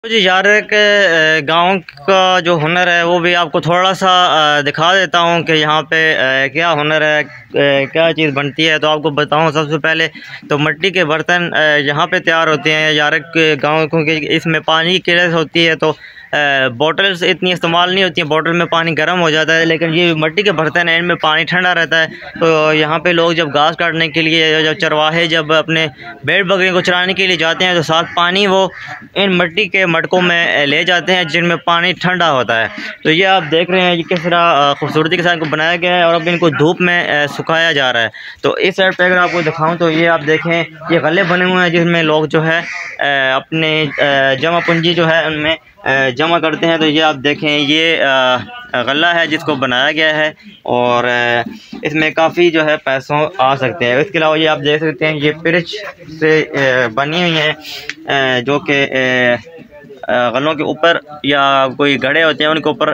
जी यार एक गांव का जो हुनर है वो भी आपको थोड़ा सा दिखा देता हूं कि यहाँ पे क्या हुनर है, क्या चीज़ बनती है। तो आपको बताऊं, सबसे पहले तो मिट्टी के बर्तन यहाँ पे तैयार होते हैं यार के गाँव, क्योंकि इसमें पानी की किल्लत होती है तो बॉटल्स इतनी इस्तेमाल नहीं होती हैं। बॉटल में पानी गर्म हो जाता है, लेकिन ये मिट्टी के बर्तन हैं, इनमें पानी ठंडा रहता है। तो यहाँ पे लोग जब घास काटने के लिए, जब चरवाहे जब अपने भेड़ बकरियों को चराने के लिए जाते हैं तो साथ पानी वो इन मिट्टी के मटकों में ले जाते हैं, जिनमें पानी ठंडा होता है। तो ये आप देख रहे हैं, ये किस तरह खूबसूरती के साथ इनको बनाया गया है और अब इनको धूप में सुखाया जा रहा है। तो इस साइड पे अगर आपको दिखाऊं तो ये आप देखें, ये गले बने हुए हैं जिसमें लोग जो है अपने जमा पूंजी जो है उनमें जमा करते हैं। तो ये आप देखें, ये गला है जिसको बनाया गया है और इसमें काफ़ी जो है पैसों आ सकते हैं। इसके अलावा ये आप देख सकते हैं, ये पिरच से बनी हुई हैं जो कि गलों के ऊपर या कोई घड़े होते हैं उनके ऊपर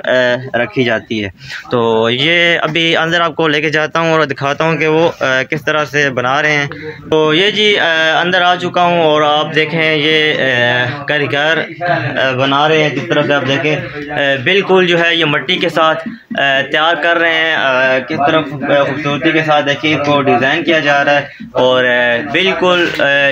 रखी जाती है। तो ये अभी अंदर आपको लेके जाता हूँ और दिखाता हूँ कि वो किस तरह से बना रहे हैं। तो ये जी अंदर आ चुका हूँ और आप देखें ये कारीगर बना रहे हैं। जिस तरह से आप देखें बिल्कुल जो है ये मिट्टी के साथ तैयार कर रहे हैं, किस तरह खूबसूरती के साथ देखिए इसको डिज़ाइन किया जा रहा है। और बिल्कुल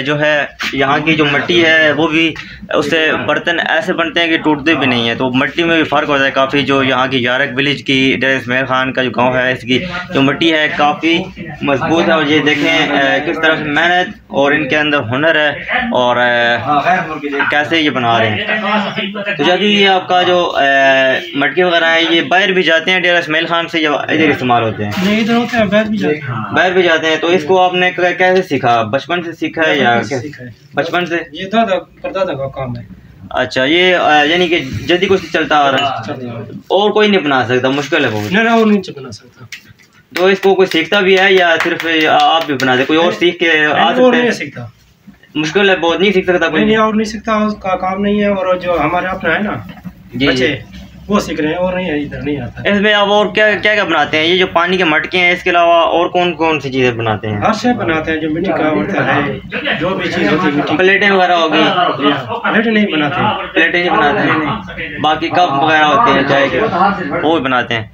जो है यहाँ की जो मिट्टी है वो भी, उससे बर्तन ऐसे बनते हैं कि टूटते भी नहीं है। तो मिट्टी में भी फ़र्क होता है काफ़ी। जो यहाँ की यारक विलेज की डेरा इस्माइल खान का जो गांव है, इसकी जो मिट्टी है काफ़ी मजबूत है। और ये देखें किस तरह से मेहनत और इनके अंदर हुनर है और कैसे ये बना रहे हैं। तो जब ये आपका जो मटके वगैरह है ये बाहर भी जाते हैं डेरा इस्माइल खान से, या इधर इस्तेमाल होते हैं? नहीं, इधर होते हैं, बाहर भी जाते हैं। तो इसको आपने कैसे सीखा? बचपन से सीखा है या बचपन से? ये दादा परदादा का काम है। अच्छा, ये यानी कि जल्दी कुछ चलता आ रहा है और कोई नहीं बना सकता, मुश्किल है बहुत? नहीं, और नहीं बना सकता। तो इसको कोई सीखता भी है या सिर्फ आप भी बनाते? कोई और सीख के आ सकते हैं? सीखता, मुश्किल है बहुत, नहीं सीख सकता कोई? नहीं, और नहीं सीखता, उसका काम नहीं है। और जो हमारे अपना है ना बच्चे, वो सीख रहे हैं, और नहीं है, इधर नहीं आता। इसमें आप और क्या क्या क्या बनाते हैं? ये जो पानी के मटके हैं, इसके अलावा और कौन कौन सी चीज़ें बनाते हैं? हर शे बनाते हैं, जो मिट्टी का होता है, जो भी चीज़ होती है। प्लेटें वगैरह हो गई? प्लेटें नहीं बनाते हैं। प्लेटें नहीं बनाते हैं, बाकी कप वगैरह होते हैं चाय के, वो भी बनाते हैं।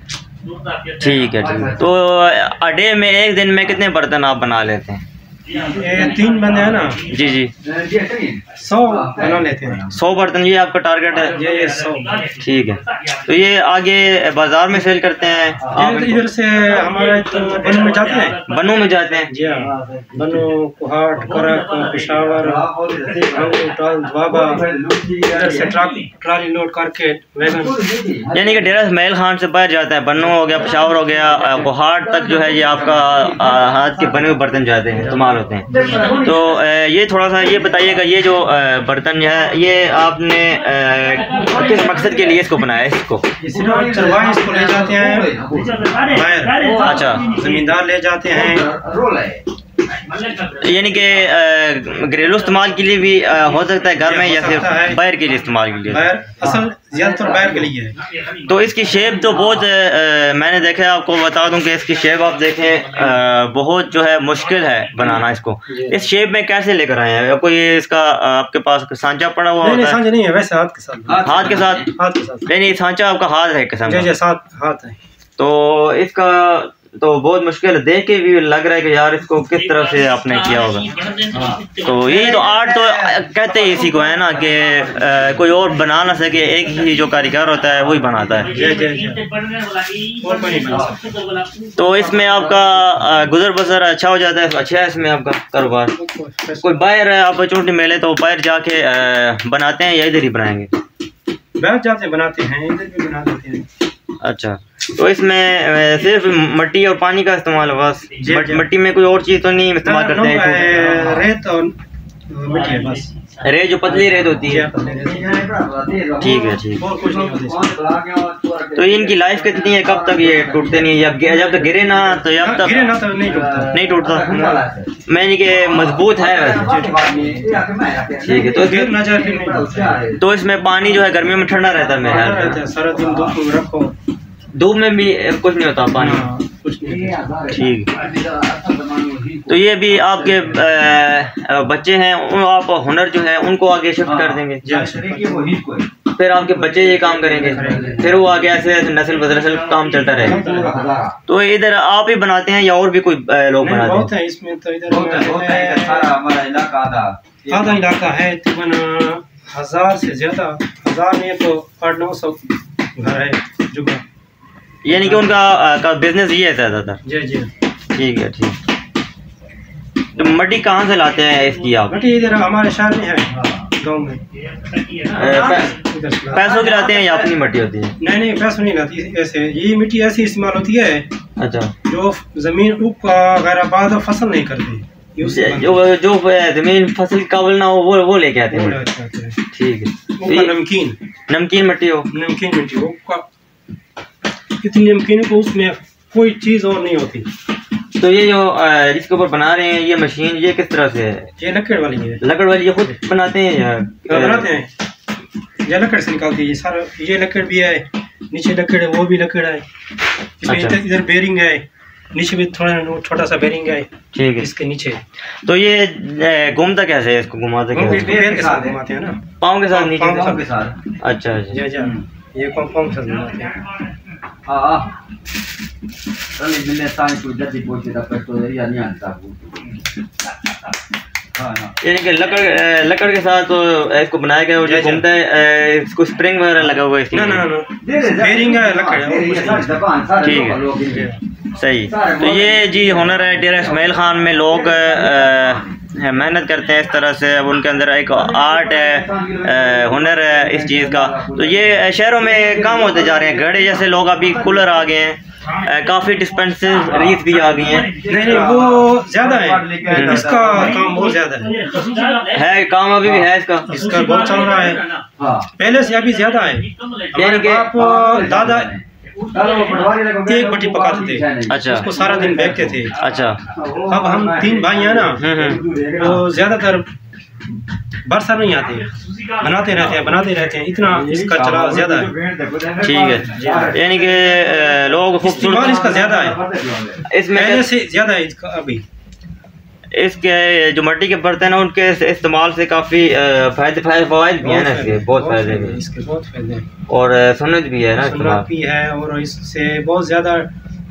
ठीक है, ठीक है। तो अडे में एक दिन में कितने बर्तन आप बना लेते हैं? ये 3 बंदे हैं ना। जी जी, 100 बना लेते हैं। 100 बर्तन, ये आपका टारगेट है? ये 100। ठीक है। तो ये आगे बाजार में सेल करते हैं आप? इधर से हमारे तो बनू में जाते हैं। बनू में जाते हैं? जी हाँ, बनू, कुहाट, करक, पेशावर, इधर से ट्राली लोड करके वैगन। यानी कि डेरा इस्माइल खान से बाहर जाता है, बनू हो गया, पेशावर हो गया, कुहाट तक जो है ये आपका हाथ के बने हुए बर्तन जाते हैं, इस्तेमाल होते हैं। तो ये थोड़ा सा ये बताइएगा, ये जो बर्तन है ये आपने किस मकसद के लिए इसको बनाया? इसको चरवाहे इसको ले जाते हैं बाहर। अच्छा, जमींदार ले जाते हैं। यानी कि घरेलू इस्तेमाल के लिए भी हो सकता है घर में, या सिर्फ बाहर के लिए इस्तेमाल के लिए? असल ज़्यादातर बाहर के लिए है। तो इसकी शेप तो बहुत मैंने देखा है, आपको बता दूं कि इसकी शेप आप देखें बहुत जो है मुश्किल है बनाना इसको। इस शेप में कैसे लेकर आए हैं? कोई इसका आपके पास सांचा पड़ा हुआ होता है? सांचा नहीं है, वैसे हाथ के साथ। हाथ के साथ? नहीं, सांचा आपका हाथ है किस्म का? हाथ है। तो इसका तो बहुत मुश्किल है, देख के भी लग रहा है कि यार इसको किस तरह से आपने किया होगा। तो यही तो आर्ट तो कहते हैं इसी को, है ना, कि कोई और बना ना सके, एक ही जो कारीगर होता है वही बनाता है। तो इसमें आपका गुजर बसर अच्छा हो जाता है, अच्छा है इसमें आपका कारोबार? कोई बाहर अपॉर्चुनिटी मिले तो बाहर जाके बनाते हैं या इधर ही बनाएंगे? बाहर जाते बनाते हैं, इधर भी बना देते हैं। अच्छा, तो इसमें सिर्फ मिट्टी और पानी का इस्तेमाल है बस? मिट्टी में कोई और चीज़ तो नहीं इस्तेमाल करते हैं? रेत और मिट्टी है बस। रेत जो पतली रेत होती है? ठीक है, ठीक। और कुछ नहीं होता। तो इनकी लाइफ कितनी है, कब तक ये टूटते नहीं? जब तक गिरे ना तो जब तक गिरे ना तो नहीं टूटता। मैंने कि मजबूत है। ठीक है। तो गिर ना जाए। तो इसमें पानी जो है गर्मी में ठंडा रहता है मेरा? सारा दिन धूप में रखो, धूप में भी कुछ नहीं होता पानी? कुछ नहीं। ठीक है। तो ये भी आपके बच्चे हैं, आप हुनर जो है उनको आगे शिफ्ट कर देंगे, फिर आपके बच्चे ये काम करेंगे, फिर वो आगे ऐसे ऐसे नस्ल बदल काम चलता रहेगा। तो इधर आप ही बनाते हैं या और भी कोई लोग बनाते हैं? इसमें तो इधर हमारा इलाका है तकरीबन 1000 से ज्यादा, 1000 नहीं तो 800-900 घर है जो, यानी कि उनका बिजनेस ये है ज़्यादातर। जी जी ठीक है, ठीक। तो मट्टी कहाँ से लाते हैं इसकी आप? मट्टी इधर हमारे शहर में है, गांव में। पैसों की लाते हैं या अपनी मट्टी होती है? नहीं पैसों नहीं लाती, ऐसे ये मिट्टी ऐसी इस्तेमाल होती है। अच्छा। जो जमीन गैर फसल नहीं करती, जो जमीन फसल काबिल ना हो वो लेके आते हैं। ठीक है। नमकीन मट्टी हो, नमकीन मिट्टी हो, इतनी नमकीन को उसमें कोई चीज़ और नहीं होती। तो ये जो जिसके ऊपर बना रहे हैं ये मशीन, ये किस तरह से है? ये लकड़ वाली है। लकड़ वाली? ये खुद बनाते हैं या बनाते हैं? ये लकड़ से निकालती है, ये सारा, ये लकड़ भी है, नीचे लकड़ है, वो भी लकड़ है। अच्छा। इधर बेरिंग है, नीचे भी थोड़ा छोटा सा बेरिंग है। ठीक है। इसके नीचे। तो ये घूमता कैसे है? इसको घुमाते कैसे? पैर के साथ घुमाते हैं ना, पाँव के साथ, नीचे पाँव के साथ। अच्छा अच्छा, ये पाँव के साथ घुमाते हैं। यानी कि लकड़ के साथ तो इसको बनाया गया, जो घूमता है इसको स्प्रिंग वगैरह लगा हुआ है इसमें? ना बेरिंग है, लकड़ है। ठीक है, सही। तो ये जी हुनर है डेरा इस्माइल खान में, लोग मेहनत करते हैं इस तरह से। अब उनके अंदर एक आर्ट है, हुनर है इस चीज़ का। तो ये शहरों में कम होते जा रहे हैं, घड़े जैसे लोग, अभी कूलर आ गए हैं, काफ़ी डिस्पेंसरीज भी आ गई हैं। नहीं वो ज़्यादा है, इसका काम बहुत ज़्यादा है, काम अभी भी है इसका बहुत चल रहा है, पहले से अभी ज़्यादा है। यानी कि आप दादा एक बटी पकाते थे। अच्छा। उसको सारा दिन बेचते थे। अच्छा। अब हम 3 भाई हैं ना, तो ज्यादातर बरसा नहीं आते, बनाते रहते हैं, इतना इसका चला ज्यादा है। ठीक है, यानी कि लोग खूबसूरत इसका ज्यादा है, इसमें पहले से ज्यादा है इसका। अभी इसके जो मिट्टी के बर्तन हैं उनके इस्तेमाल से काफ़ी फ़ायदे भी हैं ना, इसके बहुत फ़ायदे हैं, इसके बहुत फ़ायदे हैं, और सुन्नत भी है ना, सुन्नत भी है। और इससे बहुत ज़्यादा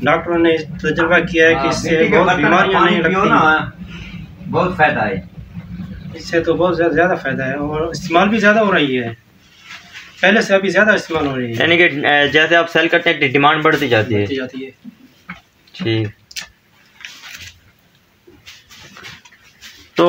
डॉक्टरों ने तजुर्बा किया है कि इससे बहुत बीमारियां नहीं लगती, बहुत फ़ायदा है इससे, तो बहुत ज़्यादा फ़ायदा है। और इस्तेमाल भी ज़्यादा हो रही है, पहले से अभी ज़्यादा इस्तेमाल हो रही है। यानी कि जैसे आप सेल करते हैं डिमांड बढ़ती जाती है। ठीक। तो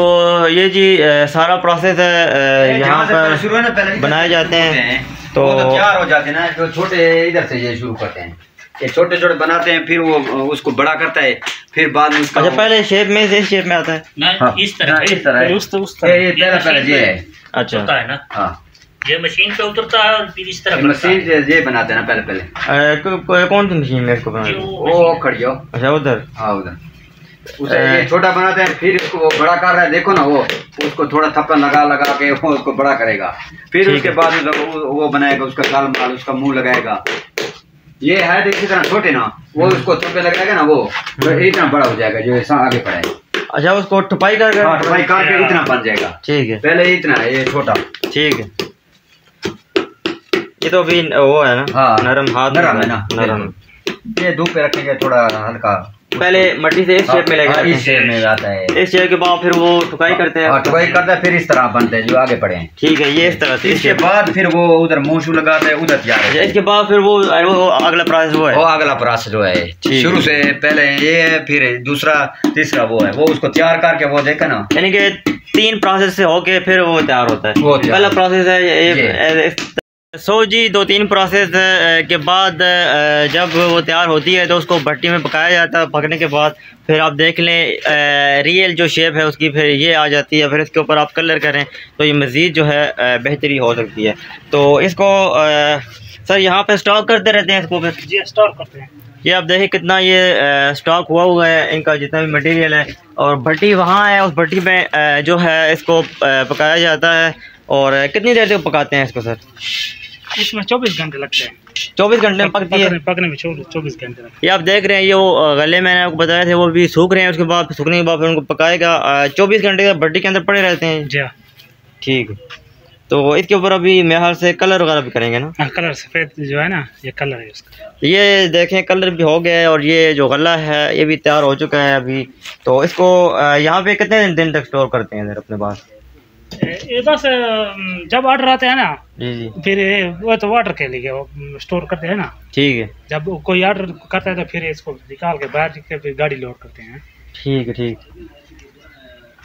ये जी सारा प्रोसेस है, यहाँ पर बनाए जाते हैं, तो तैयार हो जाते हैं ना। जो छोटे इधर से ये शुरू करते हैं, ये छोटे छोटे बनाते हैं, फिर वो उसको बड़ा करता है, फिर बाद में उसका अच्छा पहले शेप में से शेप में आता है ना, इस तरह ये पहले ये है। अच्छा होता है ना, हाँ ये मशीन पे उतरता है और फिर इस तरह मशीन ये बनाते हैं ना पहले। कौन सी मशीन है इसको बनाते? वो खड़ी हो। अच्छा उधर, हाँ उधर उसे ये छोटा बनाते हैं, फिर इसको वो बड़ा कर रहा है, देखो ना, वो उसको थोड़ा थप्पा लगा के वो उसको बड़ा करेगा, फिर उसके बाद वो बनाएगा, उसका काल माल, उसका मुंह लगाएगा। ये है तो इसी तरह छोटे ना, वो उसको थप्पे लगाएगा ना, वो इतना बड़ा हो जाएगा जो ऐसा आगे बढ़ाएगा। अच्छा उसको टुपाई कर टुपाई करके इतना बन जाएगा। ठीक है, पहले इतना है, ये छोटा। ठीक है, ये तो अभी वो है ना, हाँ नरम, हाथ नरम है ना, नरम। ये धूप पे रखेंगे थोड़ा हल्का, पहले मट्टी से इस शेप में लगेगा, इस शेप में आता है। इस शेप के बाद फिर वो टुकाई करते हैं, टुकाई करते हैं, फिर इस तरह बनते हैं जो आगे पड़े हैं। ठीक है, ये इस तरह से। इसके बाद फिर वो उधर मूंछ लगाते हैं, उधर तैयार है। इसके बाद फिर वो अगला प्रोसेस वो है, वो अगला प्रोसेस जो है, शुरू से पहले ये है, फिर दूसरा तीसरा वो है, वो उसको तैयार करके वो देखा ना, यानी कि 3 प्रोसेस से होके फिर वो तैयार होता है। पहला प्रोसेस है सो जी, 2-3 प्रोसेस के बाद जब वो तैयार होती है तो उसको भट्टी में पकाया जाता है। पकने के बाद फिर आप देख लें रियल जो शेप है उसकी फिर ये आ जाती है। फिर इसके ऊपर आप कलर करें तो ये मज़ीद जो है बेहतरी हो सकती है। तो इसको सर यहाँ पे स्टॉक करते रहते हैं इसको? फिर जी स्टॉक करते हैं। ये आप देखें कितना ये स्टॉक हुआ है इनका, जितना भी मटेरियल है। और भट्टी वहाँ है, उस भट्टी में जो है इसको पकाया जाता है। और कितनी देर तक पकाते हैं इसको सर? इसमें 24 घंटे लगते हैं। 24 घंटे में पकती है? पकने में 24 घंटे लगते हैं। ये आप देख रहे हैं, ये वो गले मैंने आपको बताया थे वो भी सूख रहे हैं, उसके बाद सूखने के बाद फिर उनको पकाएगा। 24 घंटे का भट्टी के अंदर पड़े रहते हैं जी। ठीक है, तो इसके ऊपर अभी मेरे ख्याल से कलर वगैरह भी करेंगे ना? कलर सफ़ेद जो है ना, ये कलर है उसका। ये देखें कलर भी हो गया है और ये जो गला है ये भी तैयार हो चुका है अभी। तो इसको यहाँ पे कितने दिन तक स्टोर करते हैं इधर अपने पास? ये बस जब ऑर्डर आते हैं ना जी फिर वो तो ऑर्डर के लिए स्टोर करते हैं ना। ठीक है, जब कोई ऑर्डर करता है तो फिर इसको निकाल के बाहर के फिर गाड़ी लोड करते हैं। ठीक है, ठीक।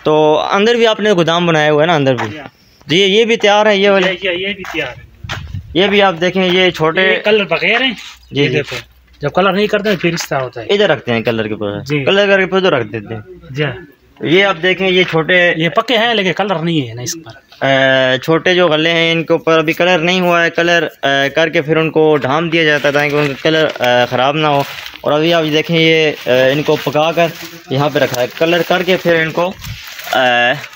तो अंदर भी आपने गोदाम बनाया हुआ है ना? अंदर भी जी ये भी तैयार है, ये वाले ये भी तैयार है। ये भी आप देखें, ये छोटे कलर बगैर हैं जी। देखो जब कलर नहीं करते फिर इस तरह होता है। इधर रखते हैं कलर के ऊपर, कलर करके फिर तो रख देते हैं जी। ये आप देखें, ये छोटे ये पक्के हैं लेकिन कलर नहीं है ना इस पर। छोटे जो गले हैं इनके ऊपर अभी कलर नहीं हुआ है। कलर करके फिर उनको ढाम दिया जाता है ताकि उनका कलर ख़राब ना हो। और अभी आप देखें ये इनको पका कर यहाँ पे रखा है, कलर करके फिर इनको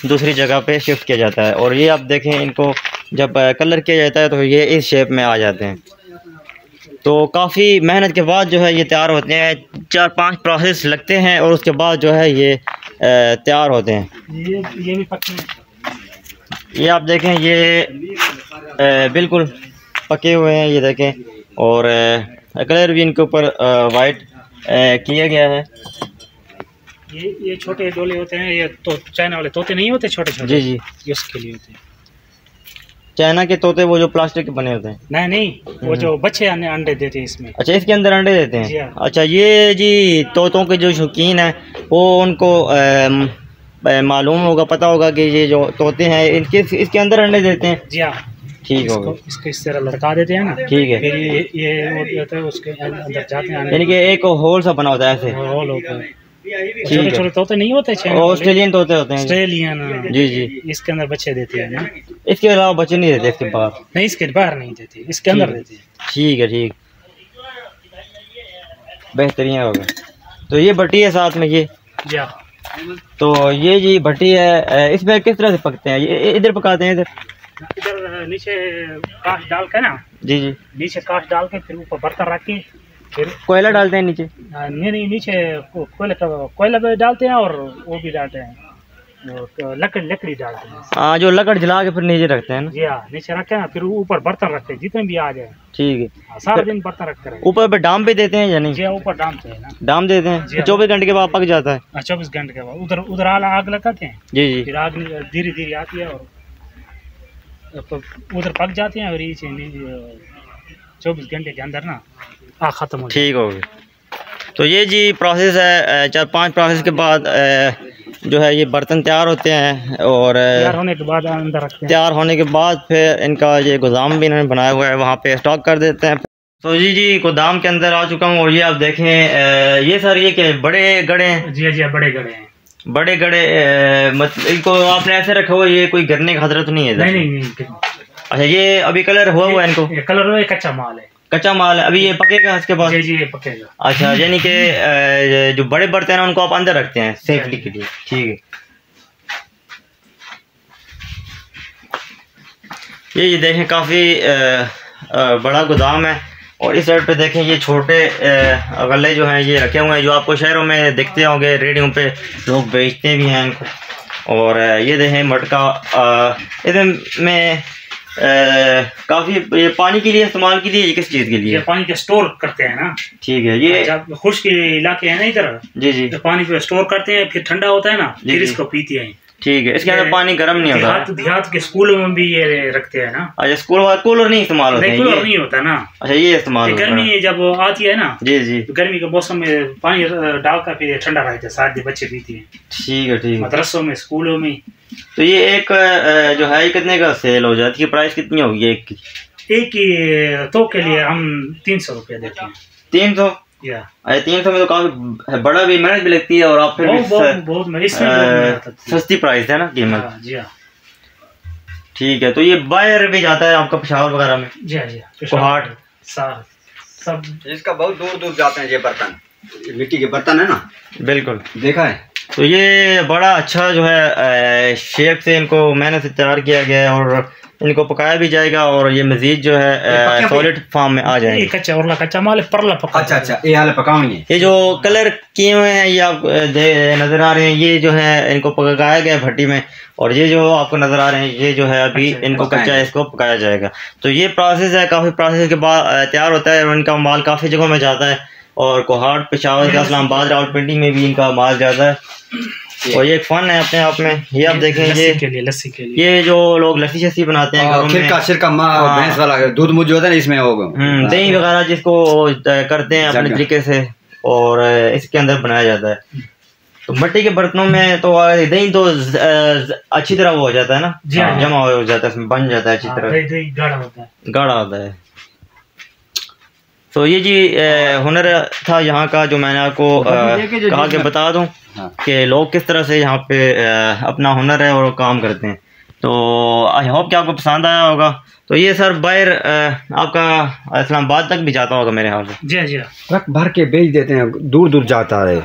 दूसरी जगह पे शिफ्ट किया जाता है। और ये आप देखें, इनको जब कलर किया जाता है तो ये इस शेप में आ जाते हैं। तो काफ़ी मेहनत के बाद जो है ये तैयार होते हैं, 4-5 प्रोसेस लगते हैं और उसके बाद जो है ये तैयार होते हैं। ये भी पके हैं। ये आप देखें, ये बिल्कुल पके हुए हैं, ये देखें। और कलर भी इनके ऊपर वाइट किया गया है। ये छोटे डोले होते हैं, ये तो चाइना वाले तोते नहीं होते छोटे छोटे? जी, ये उसके लिए होते हैं। चाइना के तोते वो जो प्लास्टिक के बने होते हैं? नहीं, वो जो बच्चे अंडे देते हैं इसमें। अच्छा, इसके अंदर अंडे देते हैं? अच्छा, ये जी तोतों के जो शौकीन है वो उनको मालूम होगा, पता होगा कि ये जो तोते हैं इसके अंदर अंडे देते हैं जी। हाँ, ठीक होगा। इसको इस तरह लटका देते हैं ना। ठीक है, फिर ये होता है उसके अंदर जाते हैं, यानी कि एक होल सा बना होता है, ऐसे होल होता है। छोटे छोटे तोते नहीं होते, ऑस्ट्रेलियन तोते होते हैं। ऑस्ट्रेलियन जी जी, इसके अंदर बच्चे देते हैं ना। इसके अलावा बच्चे नहीं देते इसके बाहर? नहीं, इसके बाहर नहीं देते, इसके अंदर देते हैं। ठीक है, ठीक, बेहतरीन होगा। तो ये भट्टी है साथ में ये जी। तो ये जी भट्टी है, इसमें किस तरह से पकते हैं? ये इधर पकाते हैं? इधर नीचे काश डाल के ना जी जी, नीचे काश डाल के फिर ऊपर बर्तन रख के फिर कोयला डालते हैं नीचे? नहीं, नीचे कोयला भी डालते हैं और वो भी डालते हैं, लकड़ी डालते हैं। हाँ, जो लकड़ जला के फिर नीचे रखते हैं ना? जी हाँ, नीचे रखते हैं, फिर ऊपर बर्तन रखते हैं जितने भी आ जाए। ठीक है, सारा दिन बर्तन रखते हैं। ऊपर पे डाम भी देते हैं या नहीं? जी, ऊपर डामते हैं ना। डाम देते हैं, 24 घंटे के बाद पक जाता है? 24 घंटे के बाद उधर आग लगाते हैं जी जी, फिर आग धीरे धीरे आती है और उधर पक जाते हैं और ये 24 घंटे के अंदर ना आग खत्म हो। ठीक हो गया। तो ये जी प्रोसेस है, 4-5 प्रोसेस के बाद जो है ये बर्तन तैयार होते हैं और तैयार होने के बाद अंदर रखते हैं। तैयार होने के बाद फिर इनका ये गोदाम भी इन्होंने बनाया हुआ है, वहाँ पे स्टॉक कर देते हैं। तो जी गोदाम के अंदर आ चुका हूँ और ये आप देखें, ये सर ये क्या बड़े गड़े हैं? जी जी, बड़े गड़े हैं। बड़े गड़े मतलब इनको आपने ऐसे रखा हुआ, ये कोई गिरने का खतरा तो नहीं है? नहीं। अच्छा, ये अभी कलर हुआ है इनको? कलर हुआ है, कच्चा माल है। कच्चा माल है, अभी ये पकेगा इसके बाद? जी, ये पकेगा। अच्छा, यानी कि जो बड़े बर्तन हैं उनको आप अंदर रखते हैं सेफ्टी के लिए? ठीक है। ये देखें काफ़ी बड़ा गोदाम है और इस साइड पे देखें ये छोटे गले जो हैं ये रखे हुए हैं, जो आपको शहरों में दिखते होंगे, रेडियो पे लोग बेचते भी हैं इनको। और ये देखें मटका, इसमें काफ़ी ये पानी के लिए इस्तेमाल के लिए, ये किस चीज़ के लिए? पानी के स्टोर करते हैं ना। ठीक है, ये जब खुश्क इलाके हैं ना इधर जी जी, तो पानी को स्टोर करते हैं, फिर ठंडा होता है ना, फिर इसको पीते हैं। ठीक है, इसके अंदर पानी गर्म नहीं होता? देहात के स्कूलों में भी ये रखते हैं ना। अच्छा, स्कूल कूलर नहीं इस्तेमाल होता है? कूलर नहीं होता ना। अच्छा, ये इस्तेमाल गर्मी जब आती है ना जी जी, तो गर्मी के मौसम में पानी डालकर फिर ठंडा रहता है, साथ बच्चे पीते हैं। ठीक है, ठीक है। मदरसों में, स्कूलों में। तो ये एक जो है कितने का सेल हो जाती है? प्राइस कितनी होगी एक की? एक की तो के लिए हम 300 रुपया देते हैं। 300? अरे 300 में तो काफी बड़ा भी, मेहनत भी लगती है और आप फिर बहुत सस्ती प्राइस है ना कीमत? जी हाँ। ठीक है, तो ये बाहर भी जाता है आपका पेशावर वगैरह में? जी हाँ, कोहाट सब इसका बहुत दूर दूर जाते हैं ये बर्तन, मिट्टी के बर्तन है ना। बिल्कुल, देखा है। तो ये बड़ा अच्छा जो है शेप से इनको मेहनत से तैयार किया गया है और इनको पकाया भी जाएगा और ये मजीद जो है सॉलिड फॉर्म में आ जाएंगे। कच्चा और कच्चा माल परला पका। अच्छा ये हाल पकाएंगे। ये जो कलर किए हुए हैं ये आप नज़र आ रहे हैं, ये जो है इनको पकाया गया भट्टी में, और ये जो आपको नज़र आ रहे हैं ये जो है अभी इनको कच्चा है, इसको पकाया जाएगा। तो ये प्रोसेस है, काफ़ी प्रोसेस के बाद तैयार होता है और इनका माल काफ़ी जगहों में जाता है, और कोहाट, पेशावर, इस्लामाबाद, रावलपिंडी में भी इनका माल जाता है। और ये एक फन है अपने आप में। ये आप देखें, लस्सी के लिए ये जो लोग लस्सी शस्सी बनाते हैं घरों में, भैंस वाला दूध मुझ जो होता है ना इसमें होगा दही वगैरह जिसको करते हैं अपने तरीके से, और इसके अंदर बनाया जाता है। तो मिट्टी के बर्तनों में तो दही तो अच्छी तरह वो हो जाता है ना, जमा हो जाता है, इसमें बन जाता है अच्छी तरह, गाढ़ा होता है। तो ये जी हुनर था यहाँ का, जो मैंने आपको कहा कि बता दूं कि लोग किस तरह से यहाँ पे अपना हुनर है और काम करते हैं। तो आई होप कि आपको पसंद आया होगा। तो ये सर बाहर आपका इस्लामाबाद तक भी जाता होगा मेरे ख्याल से। जी ट्रक भर के बेच देते हैं, दूर दूर जाता है।